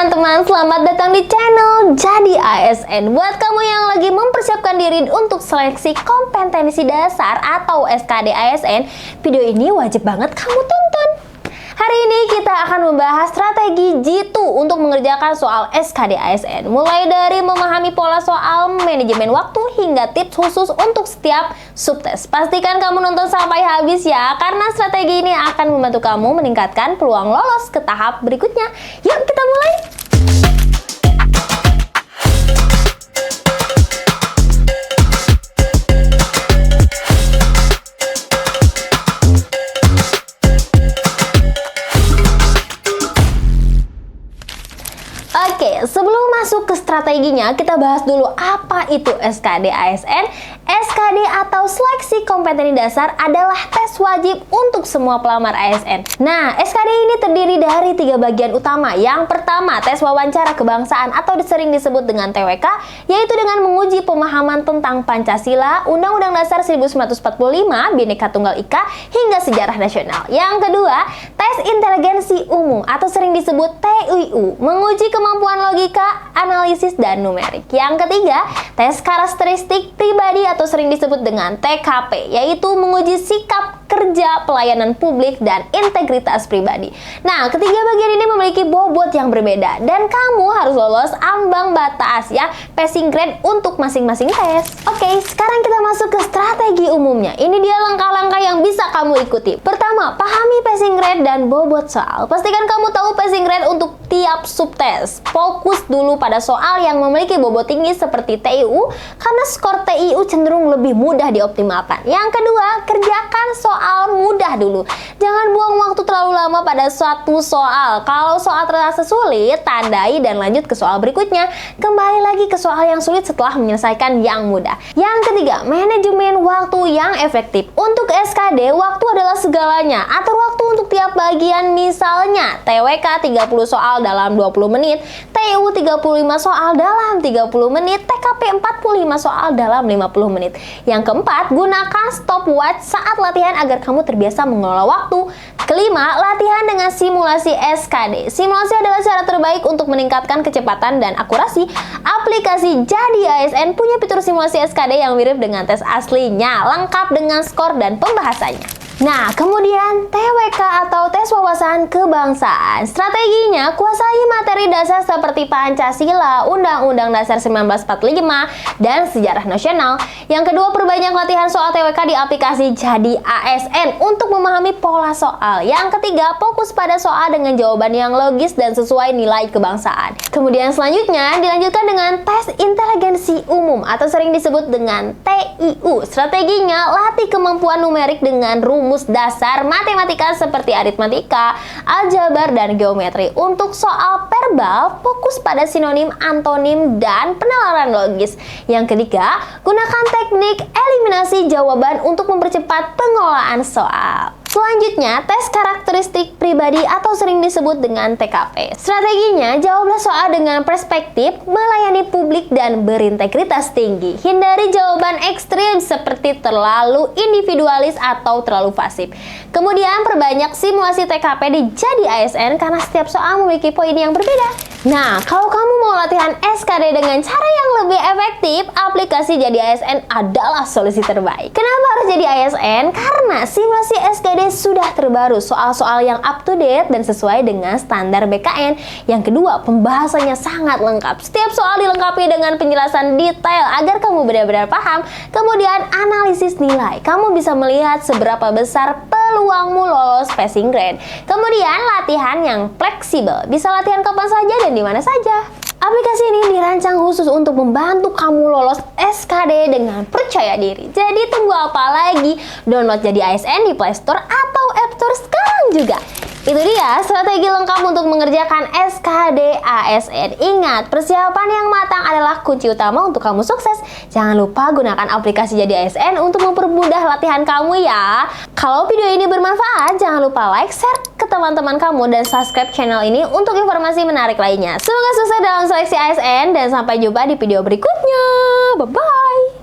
teman-teman, selamat datang di channel Jadi ASN. Buat kamu yang lagi mempersiapkan diri untuk seleksi kompetensi dasar atau SKD ASN, video ini wajib banget kamu tonton. Hari ini kita akan membahas strategi G2 untuk mengerjakan soal SKD ASN. Mulai dari memahami pola soal, manajemen waktu, hingga tips khusus untuk setiap subtes. Pastikan kamu nonton sampai habis ya, karena strategi ini akan membantu kamu meningkatkan peluang lolos ke tahap berikutnya. Yuk kita mulai! Oke, sebelum masuk ke strateginya, kita bahas dulu apa itu SKD ASN. SKD atau Seleksi Kompetensi Dasar adalah tes wajib untuk semua pelamar ASN. Nah, SKD ini terdiri dari 3 bagian utama. Yang pertama, tes wawancara kebangsaan atau sering disebut dengan TWK, yaitu dengan menguji pemahaman tentang Pancasila, Undang-Undang Dasar 1945, Bhinneka Tunggal Ika, hingga sejarah nasional. Yang kedua, tes inteligensi umum atau sering disebut TIU, menguji kemampuan logika, analisis, dan numerik. Yang ketiga, tes karakteristik pribadi atau sering disebut dengan TKP, yaitu menguji sikap kerja, pelayanan publik, dan integritas pribadi. Nah, ketiga bagian ini memiliki bobot yang berbeda, dan kamu harus lolos ambang batas ya, passing grade untuk masing-masing tes. Oke, sekarang kita masuk ke strategi umumnya. Ini dia langkah-langkah yang bisa kamu ikuti. Pertama, pahami passing grade dan bobot soal. Pastikan kamu tahu passing grade untuk tiap subtes. Fokus dulu pada soal yang memiliki bobot tinggi seperti TIU, karena skor TIU cenderung lebih mudah dioptimalkan. Yang kedua, kerjakan soal mudah dulu. Jangan buang waktu terlalu lama pada suatu soal. Kalau soal terasa sulit, tandai dan lanjut ke soal berikutnya. Kembali lagi ke soal yang sulit setelah menyelesaikan yang mudah. Yang ketiga, manajemen waktu yang efektif. Untuk SKD, waktu adalah segalanya. Atur waktu untuk tiap bagian, misalnya TWK 30 soal dalam 20 menit, TIU 35 soal dalam 30 menit, TKP 45 soal dalam 50 menit. Yang keempat, gunakan stopwatch saat latihan agar kamu terbiasa mengelola waktu. Kelima, latihan dengan simulasi SKD. Simulasi adalah cara terbaik untuk meningkatkan kecepatan dan akurasi. Aplikasi Jadi ASN punya fitur simulasi SKD yang mirip dengan tes aslinya, lengkap dengan skor dan pembahasannya. Nah, kemudian TWK atau tes wawasan kebangsaan. Strateginya, kuasai materi dasar seperti Pancasila, Undang-Undang Dasar 1945, dan sejarah nasional. Yang kedua, perbanyak latihan soal TWK di aplikasi Jadi ASN untuk memahami pola soal. Yang ketiga, fokus pada soal dengan jawaban yang logis dan sesuai nilai kebangsaan. Kemudian selanjutnya, dilanjutkan dengan tes inteligensi umum atau sering disebut dengan TIU. Strateginya, latih kemampuan numerik dengan rumus dasar matematika seperti aritmatika, aljabar, dan geometri. Untuk soal verbal, fokus pada sinonim, antonim, dan penalaran logis. Yang ketiga, gunakan teknik eliminasi jawaban untuk mempercepat pengelolaan soal. Selanjutnya, tes karakteristik pribadi atau sering disebut dengan TKP. Strateginya, jawablah soal dengan perspektif, melayani publik, dan berintegritas tinggi. Hindari jawaban ekstrim seperti terlalu individualis atau terlalu pasif. Kemudian, perbanyak simulasi TKP di Jadi ASN karena setiap soal memiliki poin yang berbeda. Nah, kalau kamu mau latihan SKD dengan cara yang lebih efektif, aplikasi Jadi ASN adalah solusi terbaik. Kenapa harus Jadi ASN? Karena simulasi SKD sudah terbaru, soal-soal yang up to date dan sesuai dengan standar BKN. Yang kedua, pembahasannya sangat lengkap. Setiap soal dilengkapi dengan penjelasan detail agar kamu benar-benar paham. Kemudian, analisis nilai. Kamu bisa melihat seberapa besar peluangmu lolos passing grade. Kemudian, latihan yang fleksibel. Bisa latihan kapan saja dan di mana saja. Aplikasi ini dirancang khusus untuk membantu kamu lolos SKD dengan percaya diri. Jadi tunggu apa lagi? Download Jadi ASN di Play Store atau App Store sekarang juga. Itu dia strategi lengkap untuk mengerjakan SKD ASN. Ingat, persiapan yang matang adalah kunci utama untuk kamu sukses. Jangan lupa gunakan aplikasi Jadi ASN untuk mempermudah latihan kamu ya. Kalau video ini bermanfaat, jangan lupa like, share ke teman-teman kamu, dan subscribe channel ini untuk informasi menarik lainnya. Semoga sukses dalam seleksi ASN dan sampai jumpa di video berikutnya. Bye-bye!